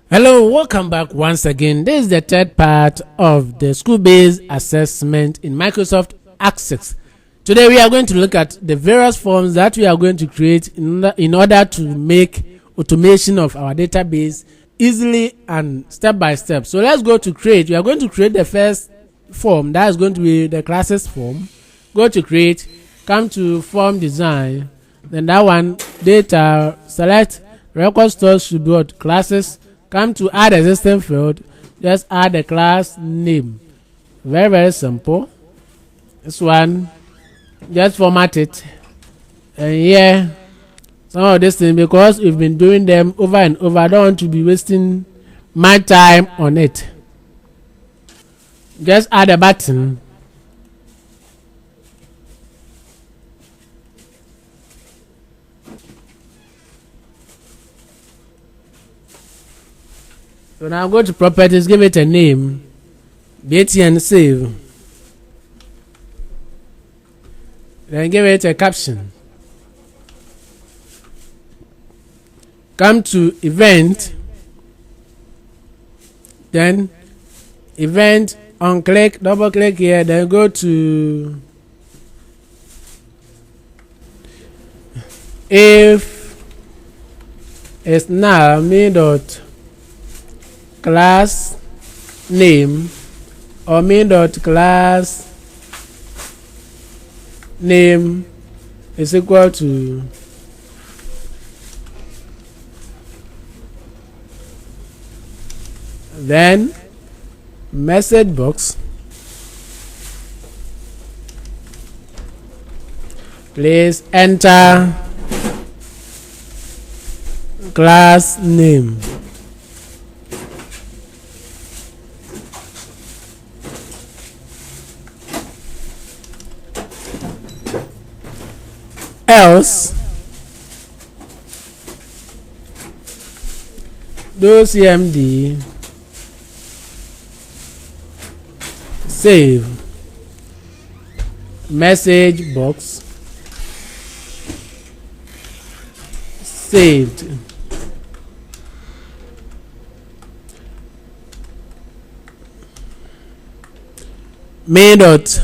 Hello, welcome back once again. This is the third part of the school-based assessment in Microsoft Access. Today we are going to look at the various forms that we are going to create in order to make automation of our database easily and step by step. So let's go to create. We are going to create the first form. That is going to be the classes form. Go to create, come to form design, then that one data, select record stores should be what classes. Come to add existing field, just add the class name. Very simple. This one, just format it. And here, some of this thing, because we've been doing them over and over, I don't want to be wasting my time on it. Just add a button. So now go to properties, give it a name, BT and save. Then give it a caption. Come to event, then event on click, double click here, then go to if it's now me dot class name or main dot class name is equal to then message box, please enter class name. Else do cmd save message box saved. Main dot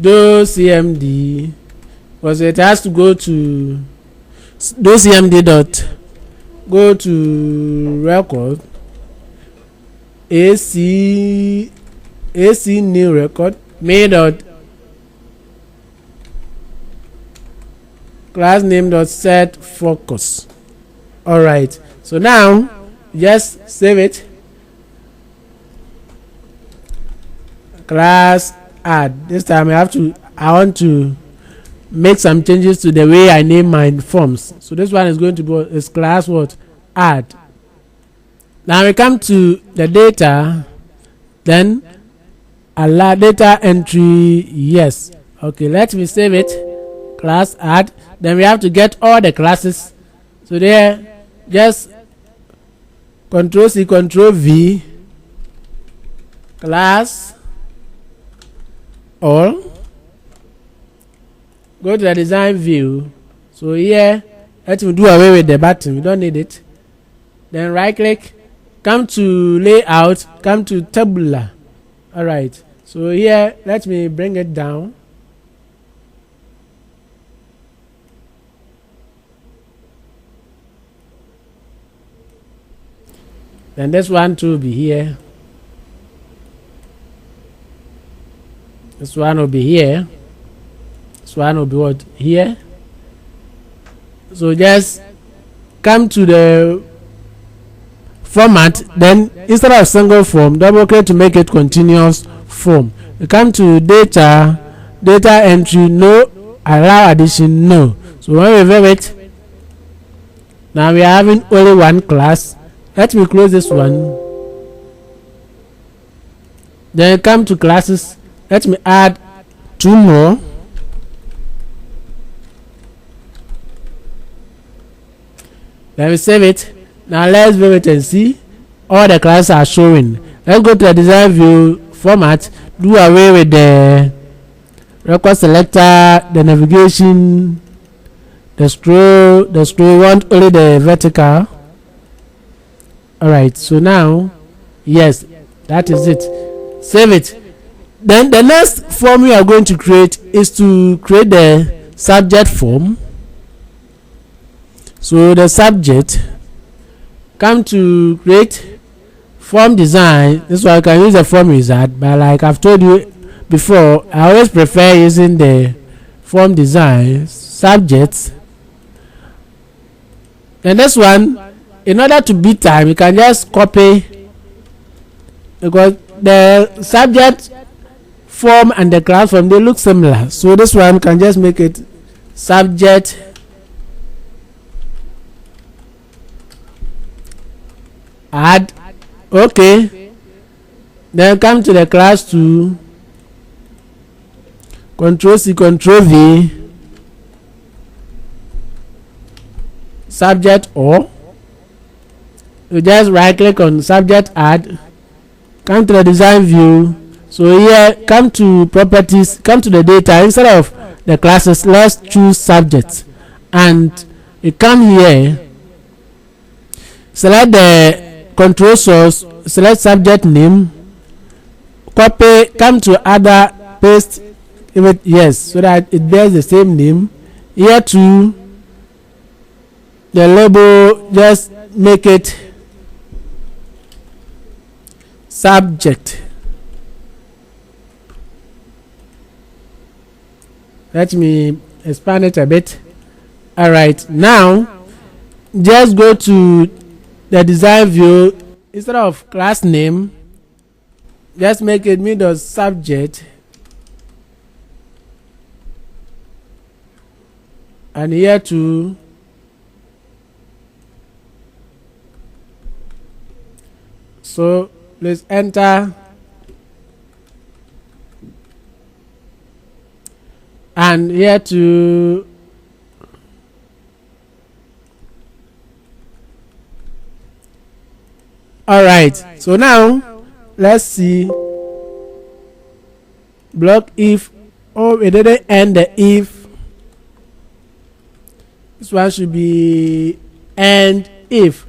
do cmd, because it has to go to do cmd dot go to record ac new record main dot class name dot set focus. All right, so now just save it. Class add. This time I want to make some changes to the way I name my forms. So this one is going to be is class what add. Now we come to the data, then allow data entry. Yes, okay, let me save it. Class add. Then we have to get all the classes. So there, just Control C, Control V, class all. Go to the design view. So here, let me do away with the button. We don't need it. Then right click, come to layout, come to tabular. All right. So here, let me bring it down. Then this one too will be here. This one will be here. This one will be what? Here. So just come to the format, then instead of single form, double click to make it continuous form. You come to data entry, no, allow addition, no. So when we view it, now we are having only one class. Let me close this one. Then come to classes. Let me add two more. Then we save it. Now let's view it and see all the classes are showing. Let's go to the design view format, do away with the record selector, the navigation, the scroll want only the vertical. All right, so now yes, that is it. Save it. Then the next form we are going to create is to create the subject form. So the subject, come to create form design. This one I can use the form wizard, but like I've told you before, I always prefer using the form design subjects. And this one, in order to beat time, you can just copy, because the subject form and the class form, they look similar. So this one can just make it subject add. Okay, then come to the class to Control C, Control V, subject, or you just right click on subject add, come to the design view. So here, come to properties, come to the data. Instead of the classes, let's choose subjects, and you come here, select the control source, select subject name, copy, come to other, paste it, yes, so that it bears the same name. Here to the label, just make it subject. Let me expand it a bit. All right, now just go to the design view. Instead of class name, just make it middle subject, and here to so let's enter, and here to all right. So now let's see block if. Oh, it didn't end the if. This one should be end if.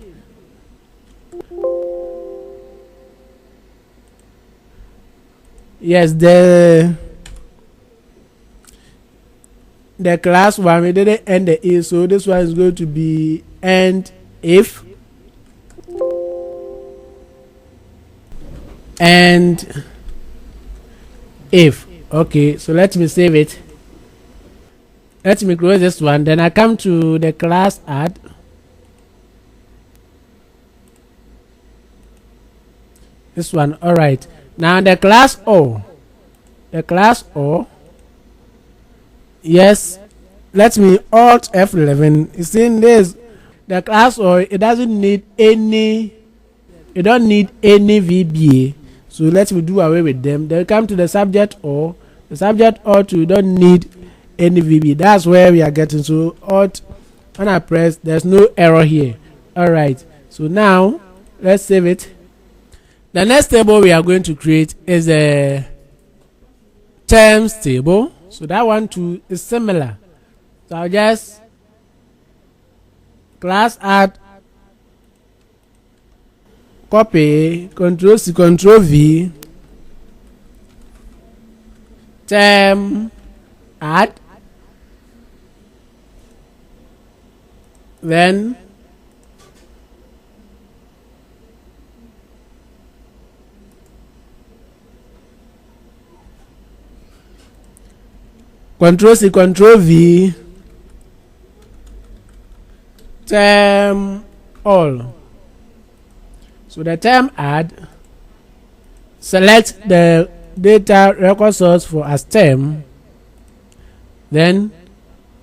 Yes, the class one, we didn't end the if, so this one is going to be end if. And if. Okay, so let me save it. Let me close this one. Then I come to the class add. This one. All right. Now the class O. The class O. Yes. Let me Alt F11. You see this. The class O, it doesn't need any. You don't need any VBA. So let me do away with them. Then come to the subject or the subject or to don't need any VB. That's where we are getting. So Alt, when I press, there's no error here. All right. So now let's save it. The next table we are going to create is a terms table. So that one too is similar. So I'll just class add, copy, Control C, Control V, term add, then Control C, Control V, term all. So the term add, select the data record source for as term, then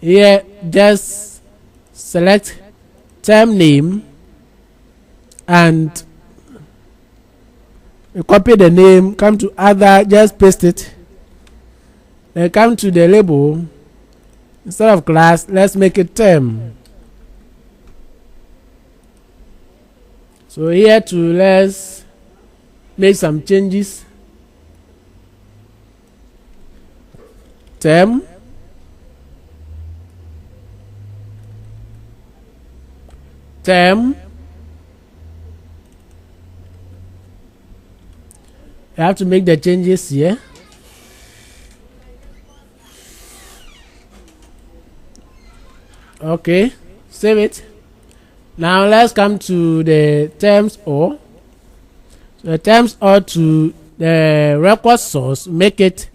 here just select term name and you copy the name, come to other, just paste it, then come to the label. Instead of class, let's make it term. So here to let's make some changes. Term, term. I have to make the changes here. Okay, save it. Now let's come to the terms or. So the terms or to the record source, make it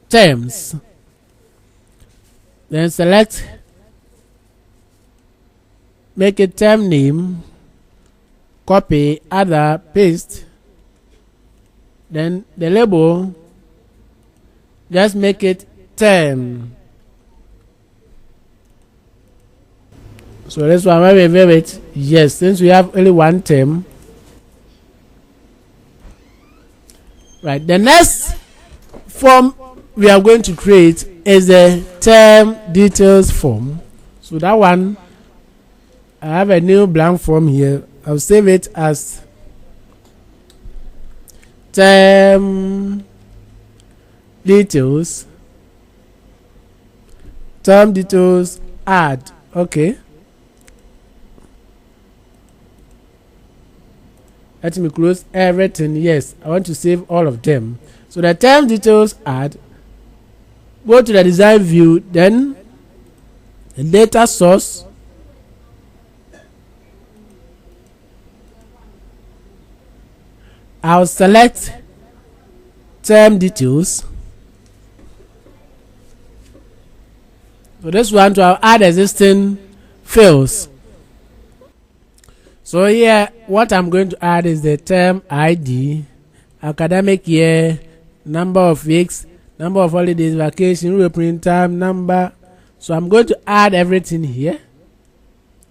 terms. Then select, make it term name, copy, other, paste. Then the label, just make it term. So this one, where we have it, yes, since we have only one term. Right, the next form we are going to create is the term details form. So that one, I have a new blank form here. I'll save it as term details, add. Okay, let me close everything. Yes, I want to save all of them. So the term details add, go to the design view, then the data source, I'll select term details. So this one, to add existing fields. So here, what I'm going to add is the term ID, academic year, number of weeks, number of holidays, vacation, reprint time, number. So I'm going to add everything here.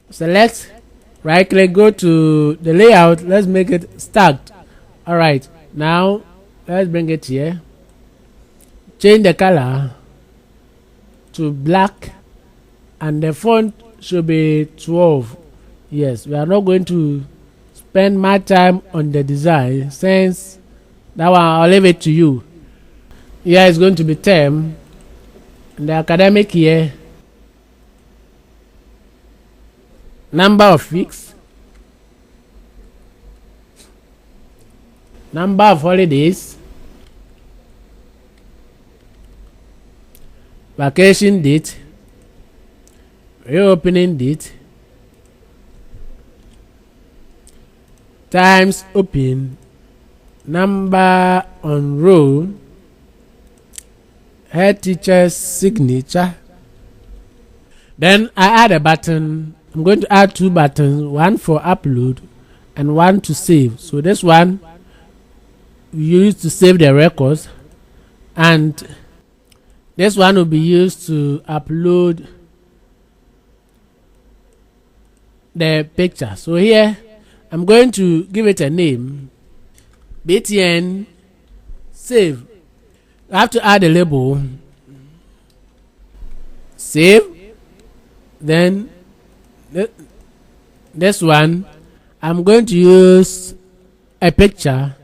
Select, right click, go to the layout. Let's make it stacked. All right, now let's bring it here. Change the color to black, and the font should be 12. Yes, we are not going to spend much time on the design, since that one I'll leave it to you. Here is going to be term, and the academic year, number of weeks, number of holidays, vacation date, reopening date, times open, number on roll, head teacher's signature. Then I add a button. I'm going to add two buttons, one for upload and one to save. So this one we use to save the records, and this one will be used to upload the picture. So here I'm going to give it a name, btn save. I have to add a label, save. Then this one I'm going to use a picture.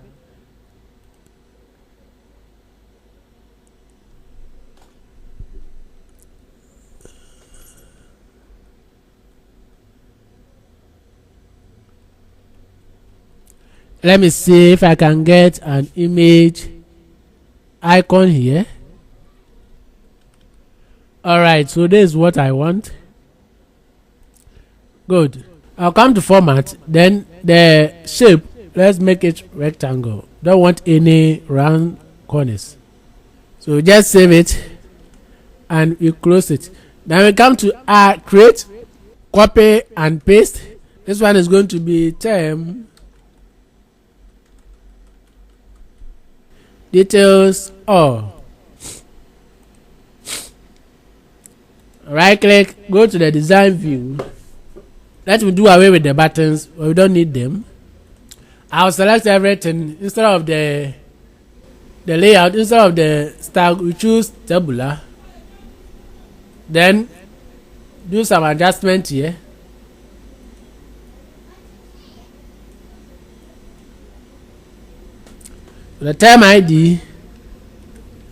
Let me see if I can get an image icon here. All right, so this is what I want. Good. I'll come to format, then the shape, let's make it rectangle. Don't want any round corners. So just save it and you close it. Then we come to create, copy and paste. This one is going to be term details all. Right click, go to the design view. Let me do away with the buttons, we don't need them. I'll select everything. Instead of the layout, instead of the style, we choose tabular. Then do some adjustment here. The term ID,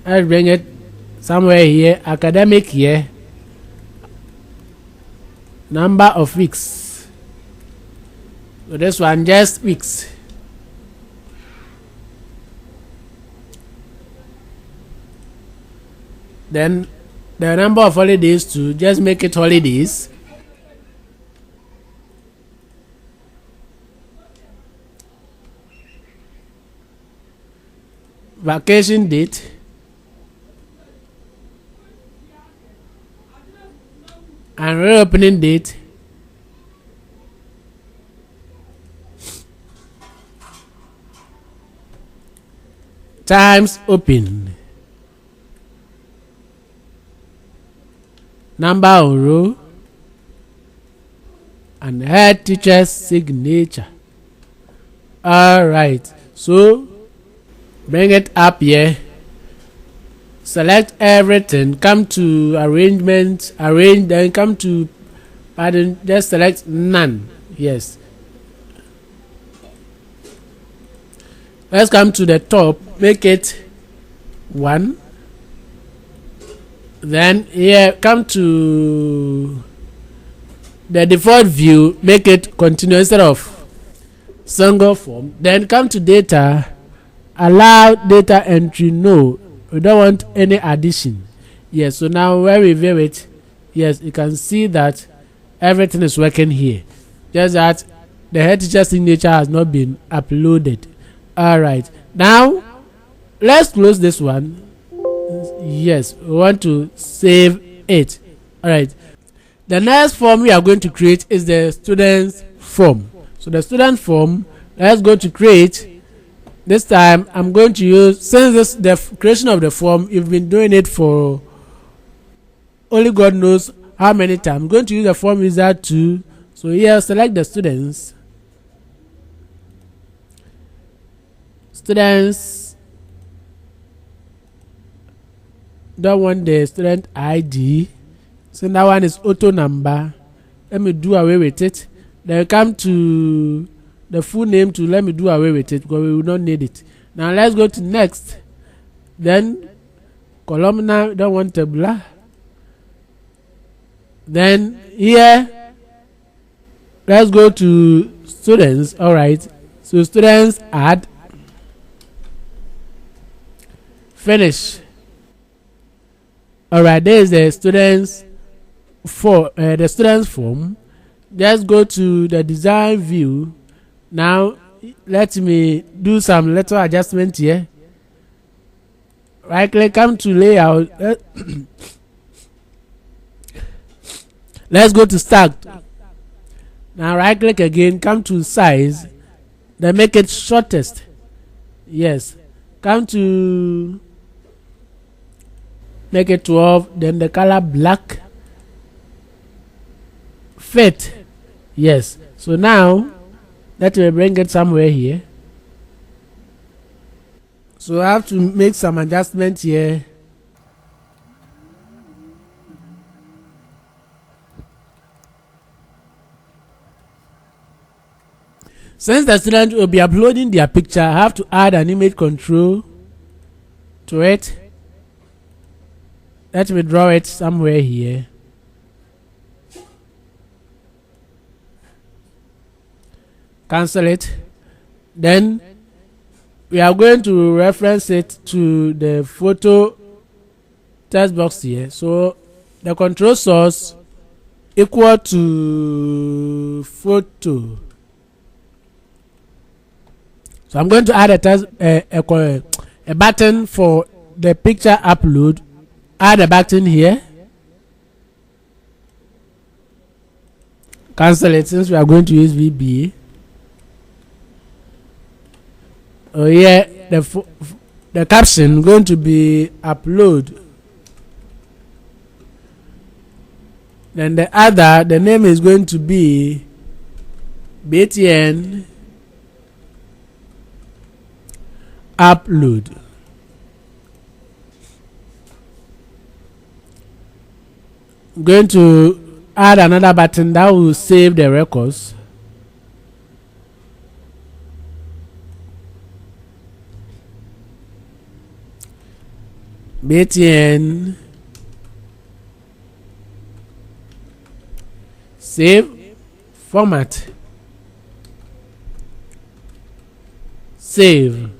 I'll bring it somewhere here. Academic year, number of weeks, So this one just weeks. Then the number of holidays to just make it holidays. Vacation date. And reopening date. Times open. Number of row. And head teacher's signature. Alright, so bring it up here. Select everything. Come to arrangement. Arrange. Then come to pattern. Just select none. Yes. Let's come to the top. Make it 1. Then here come to the default view. Make it continue instead of single form. Then come to data. Allow data entry. No. We don't want any addition. Yes, so now when we view it, yes, you can see that everything is working here. Just that the head teacher signature has not been uploaded. Alright, now let's close this one. Yes, we want to save it. Alright, the next form we are going to create is the students form. So the student form, let's go to create. This time I'm going to use, since this the creation of the form, you've been doing it for only God knows how many times. I'm going to use the form wizard too. So here select the students. Don't want the student ID. So that one is auto number. Let me do away with it. Then come to the full name to let me do away with it because we will not need it. Now let's go to next. Then columnar, don't want tabular. Then here let's go to students. All right, so students add, finish. All right, there is the students for the students form. Just go to the design view. Now let me do some little adjustment here. Right click, come to layout. Let's go to start. Now right click again, come to size, then make it shortest. Yes, come to make it 12, then the color black. Fit. Yes, so now let me bring it somewhere here. So I have to make some adjustments here. Since the student will be uploading their picture, I have to add an image control to it. Let me draw it somewhere here. Cancel it. Then we are going to reference it to the photo text box here. So the control source equal to photo. So I'm going to add a button for the picture upload. Add a button here. Cancel it since we are going to use VBA. Oh yeah, the caption going to be upload. Then the name is going to be BTN upload. I'm going to add another button that will save the records. BTN save format. save.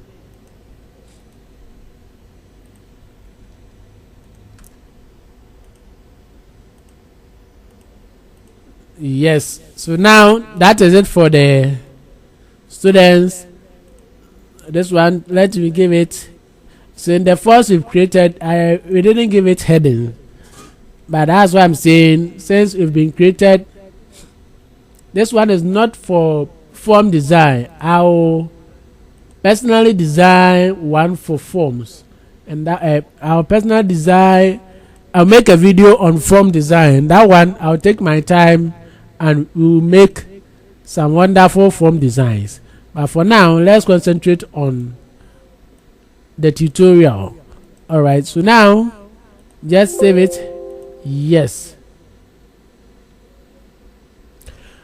Yes, so now that is it for the students. This one, let me give it. So in the first we've created, we didn't give it heading, but that's what I'm saying. Since we've been created, this one is not for form design. I'll personally design one for forms, and that I'll personally design. I'll make a video on form design. That one I'll take my time and we'll make some wonderful form designs. But for now, let's concentrate on the tutorial. Alright, so now just save it. Yes,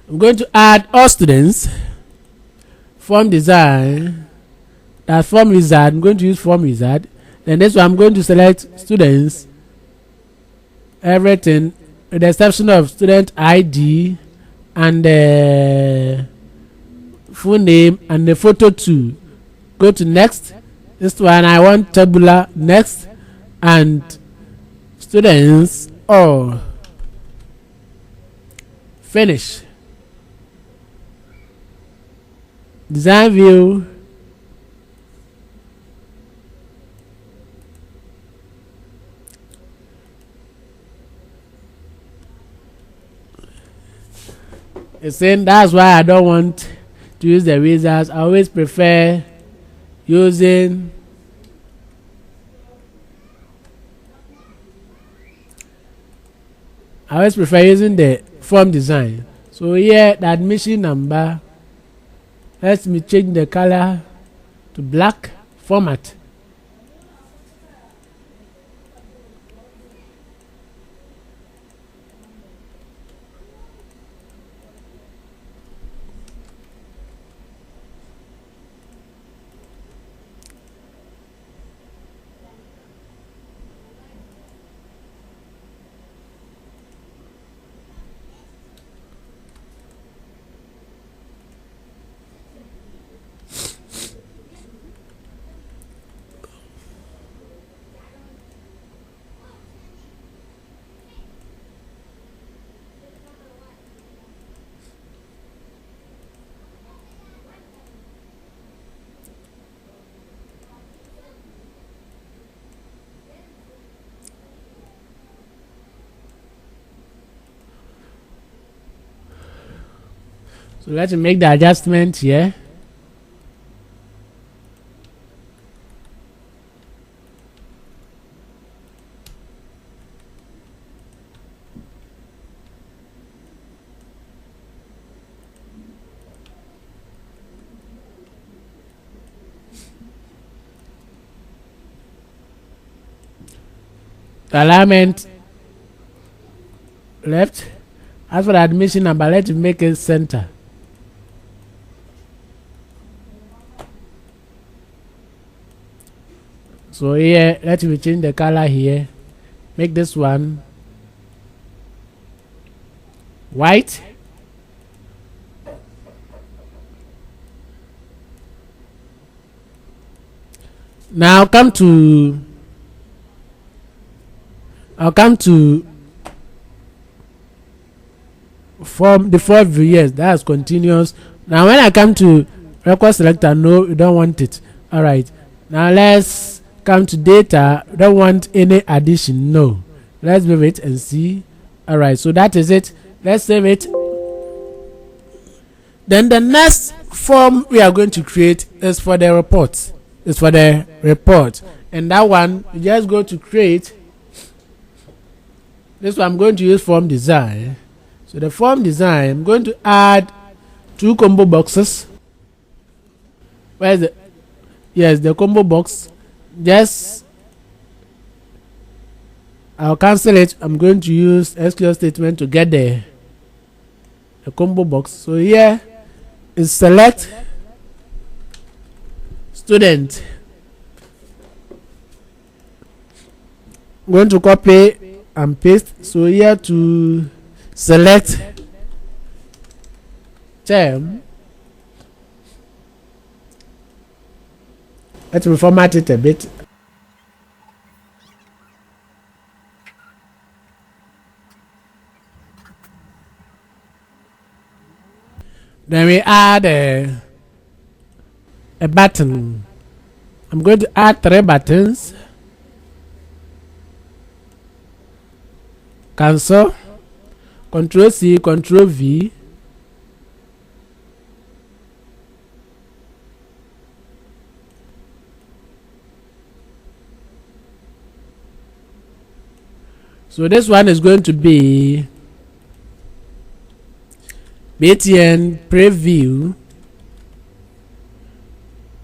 I'm going to add all students, form design, that form wizard. I'm going to use form wizard. Then this one I'm going to select students, everything with the exception of student ID and the full name and the photo too. Go to next. This one I want tabular. Next, and students all. Finish. Design view. It's saying that's why I don't want to use the wizards. I always prefer using the form design. So here the admission number, let me change the color to black. Format. So let's make the adjustment here. The alignment left. As for the admission number, let's make it center. So here, let me change the color here. Make this one white. Now I'll come to form default view. Yes, that's continuous. Now when I come to record selector, no, you don't want it. All right, now let's come to data. Don't want any addition. No, let's move it and see. All right, so that is it. Let's save it. Then the next form we are going to create is for the report. And that one you just go to create. This one I'm going to use form design. So the form design, I'm going to add 2 combo boxes. Where is it? Yes, the combo box. Just I'll cancel it. I'm going to use SQL statement to get the combo box. So here is select student. I'm going to copy and paste. So here to select term, Let me format it a bit. Then we add a button. I'm going to add 3 buttons. Cancel. Control C, Control V. So this one is going to be BTN preview.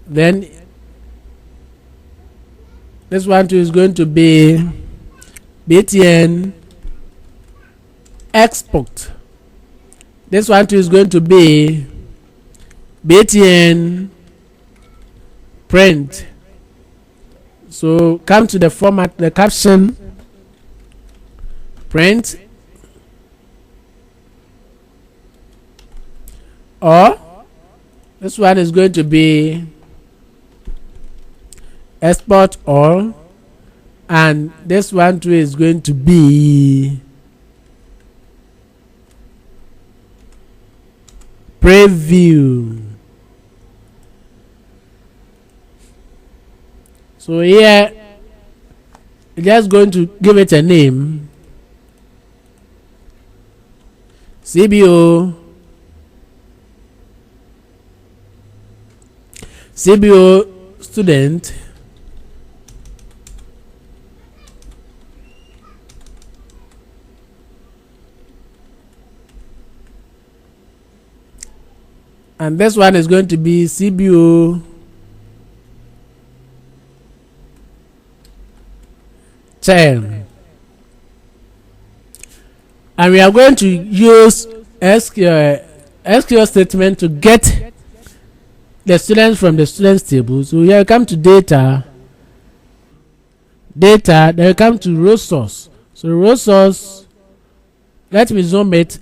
Then this one too is going to be BTN export. This one too is going to be BTN print. So come to the format, the caption, print, or this one is going to be export all, and this one too is going to be preview. So here just going to give it a name, CBO student and this one is going to be CBO term, and we are going to use SQL statement to get the students from the students table. So here we come to data, then we come to row source. So row source, let me zoom it.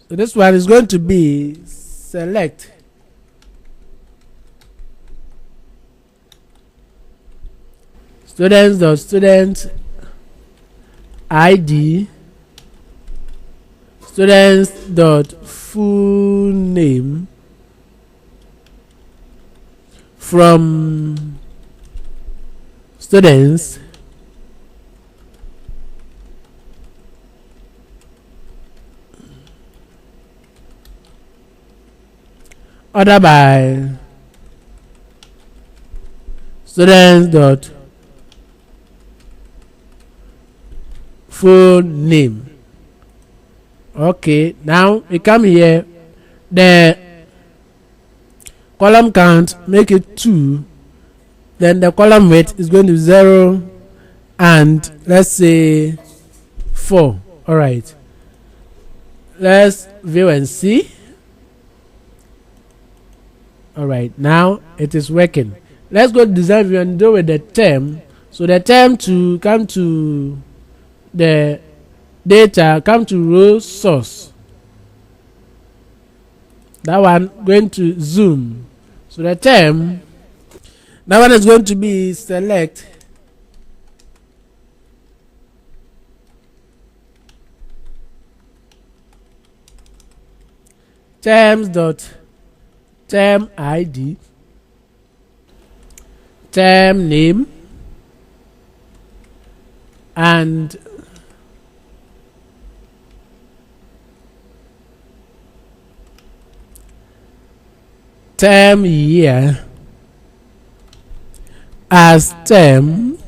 So this one is going to be select students ID, full name from students, order by students full name. Okay, now we come here, the column count, make it 2, then the column weight is going to 0 and let's say 4. All right, let's view and see. All right, now it is working. Let's go to design view and do with the term. So the term to come to the data, come to row source, that one going to zoom. So the term, that one is going to be select term ID, term name, and term year as terms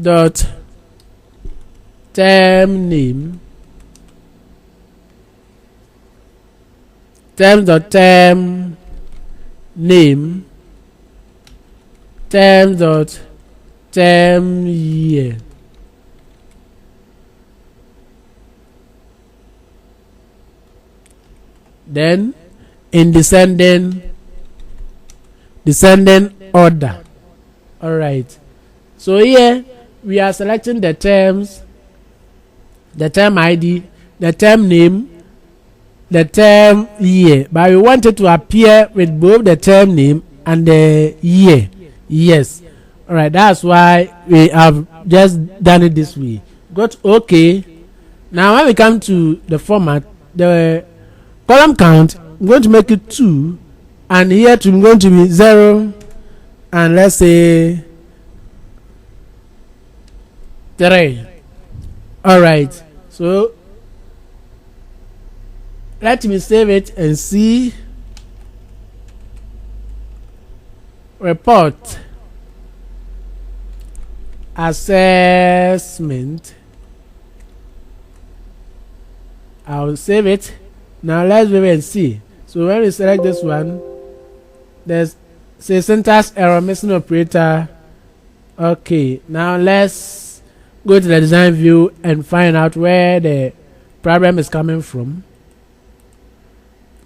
dot term name, terms dot term name, terms dot term year. Then in descending order. All right, so here we are selecting the terms, the term ID, the term name, the term year, but we want it to appear with both the term name and the year. Yes. All right, that's why we have just done it this way. Got okay. Now when we come to the format, the column count, I'm going to make it 2, and here I'm going to be 0, and let's say 3. All right, so let me save it and see. Report assessment. I'll save it. Now let's wait and see. So when we select this one, there's say syntax error, missing operator. Okay, now let's go to the design view and find out where the problem is coming from.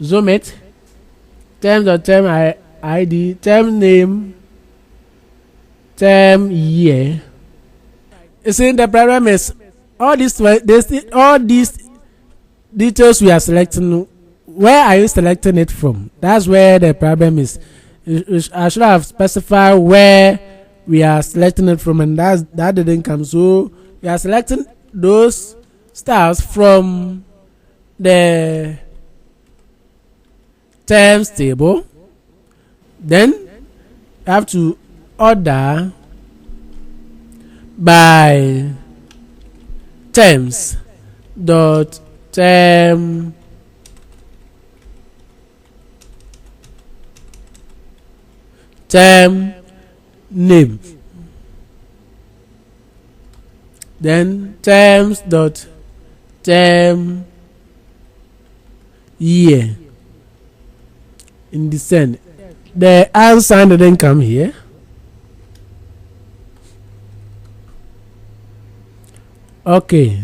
Zoom it. Term.term ID, term name, term year. You see, the problem is all these details we are selecting. Where are you selecting it from? That's where the problem is. I should have specified where we are selecting it from, and that didn't come. So we are selecting those styles from the terms table. Then you have to order by terms dot term name, then terms dot term year in descent. The answer didn't come here. Okay.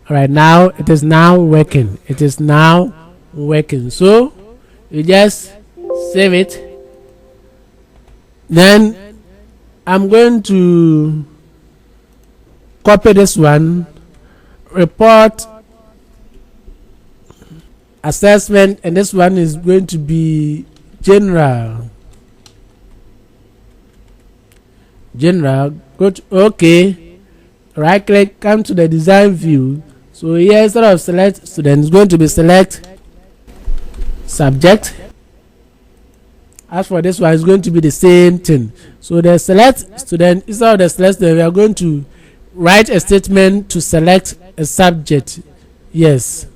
All right, now it is now working. It is now working. So you just save it. Then I'm going to copy this one. Report assessment, and this one is going to be general. Go to OK, right click, come to the design view. So here instead of select student, it's going to be select subject. As for this one, it's going to be the same thing. So the select student, instead of the select student, we are going to write a statement to select a subject. Yes.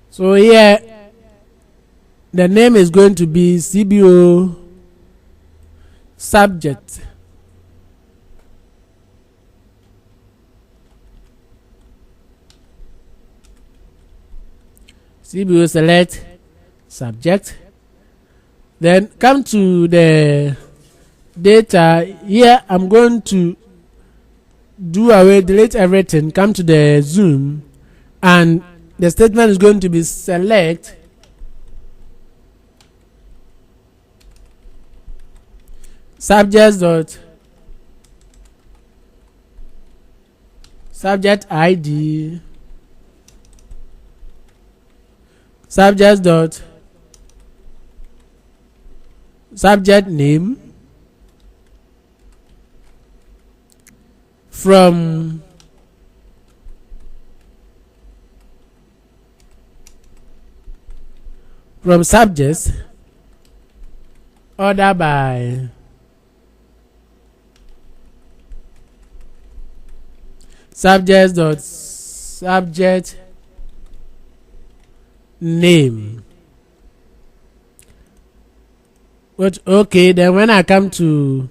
So here the name is going to be CBO subject. CBO select subject. Then come to the data. Here I'm going to delete everything, come to the zoom, and the statement is going to be select subject dot subject ID, subject dot subject name from subjects, order by subject dot subject name. But okay, then when I come to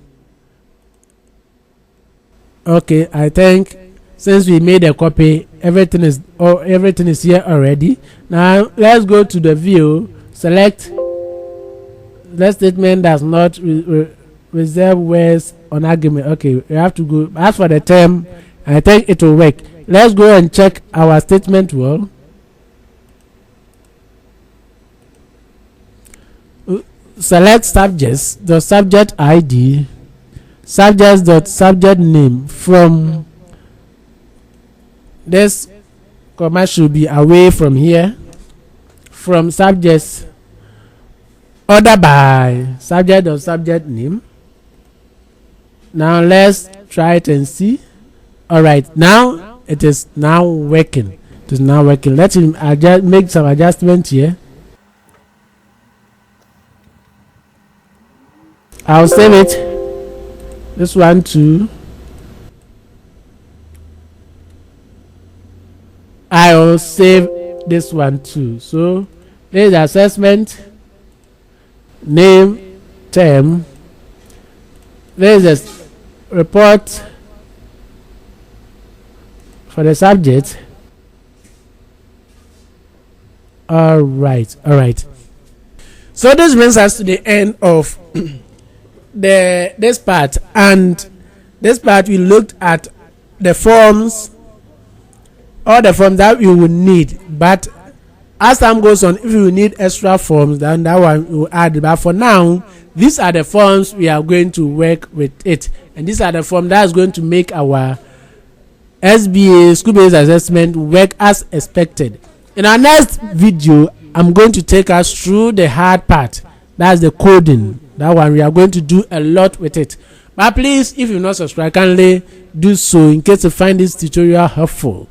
okay, I think since we made a copy, everything is here already. Now let's go to the view, select that statement does not reserve words on argument. Okay, we have to go. As for the term, I think it will work. Let's go and check our statement well. Select subjects, the subject ID, subjects dot subject name from this comma should be away from here, from subjects order by subject or subject name. Now let's try it and see. All right, now it is now working. It is now working. Let him make some adjustment here. I'll save it. This one too. I will save this one too. So there is assessment, name, term. There is a report for the subject. All right. So this brings us to the end of this part, and this part we looked at the forms, all the forms that we will need. But as time goes on, if we need extra forms, then that one we will add. But for now, these are the forms we are going to work with it, and these are the forms that is going to make our SBA school-based assessment work as expected. In our next video, I'm going to take us through the hard part. That's the coding. That one we are going to do a lot with it. But please, if you're not subscribed, kindly do so in case you find this tutorial helpful.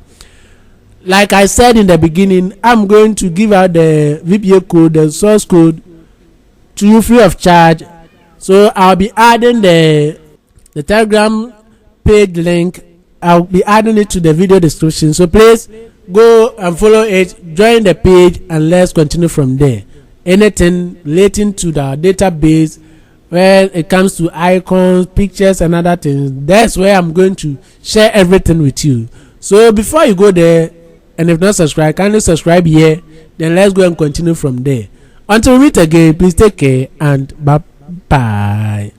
Like I said in the beginning, I'm going to give out the VBA code, the source code, to you free of charge. So I'll be adding the Telegram page link. I'll be adding it to the video description. So please go and follow it, join the page, and let's continue from there. Anything relating to the database, when it comes to icons, pictures, and other things, that's where I'm going to share everything with you. So before you go there, and if not subscribed, kindly subscribe here. Then let's go and continue from there. Until we meet again, please take care and bye bye.